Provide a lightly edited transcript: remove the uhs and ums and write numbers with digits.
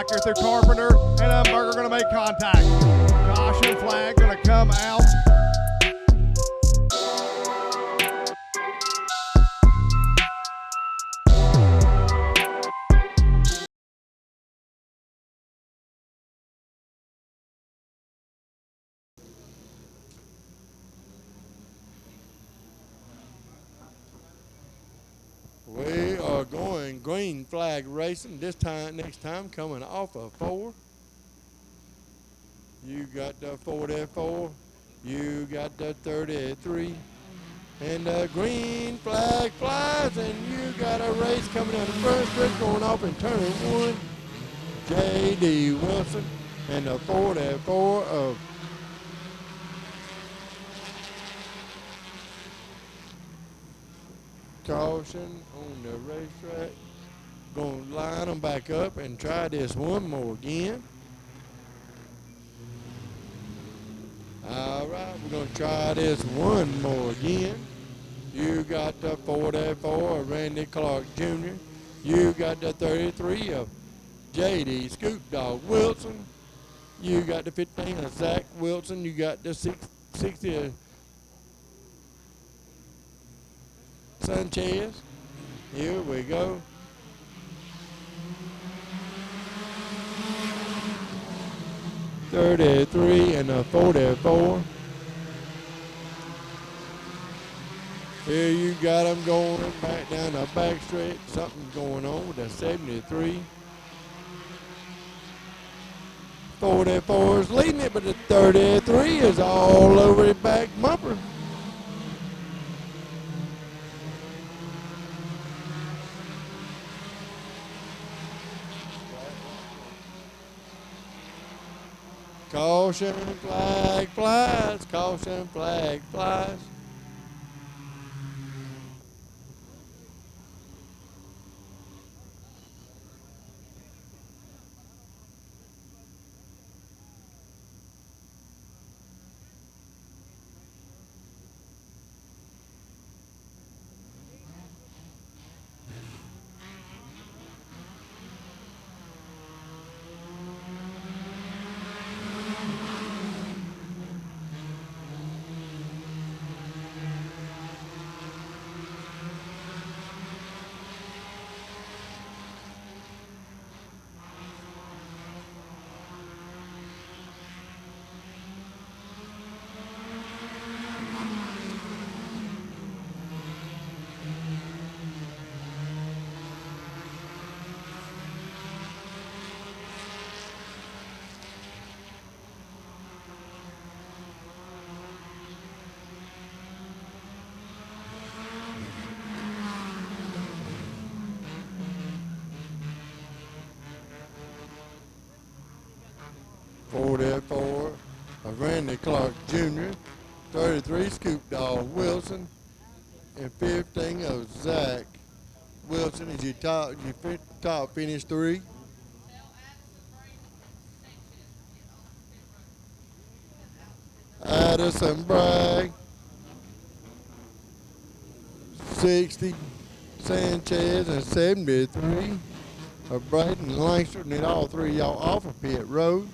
back here through Carpenter, and Dunbar are going to make contact. Caution flag going to come out. We are going green flag racing this time, next time coming off of 4. You got the 44, you got the 33, and the green flag flies, and you got a race coming down the front stretch going off in turn 1. J.D. Wilson and the 44 of caution on the racetrack. Going to line them back up and try this one more again. All right, we're going to try this one more again. You got the 44 of Randy Clark Jr. You got the 33 of J.D. Scoop Dog Wilson. You got the 15 of Zach Wilson. You got the 60 of Sanchez. Here we go. .33 and a 44. Here you got them going back down the back stretch. Something's going on with the 73. 44 is leading it, but the 33 is all over the back bumper. Caution flag flies, caution flag flies. .44 of Randy Clark Jr., 33 Scoop Dog Wilson, and 15 of Zach Wilson is your top finish 3. Addison Bragg, 60 Sanchez, and 73 of Braden Langster, and then all 3 of y'all off of pit road.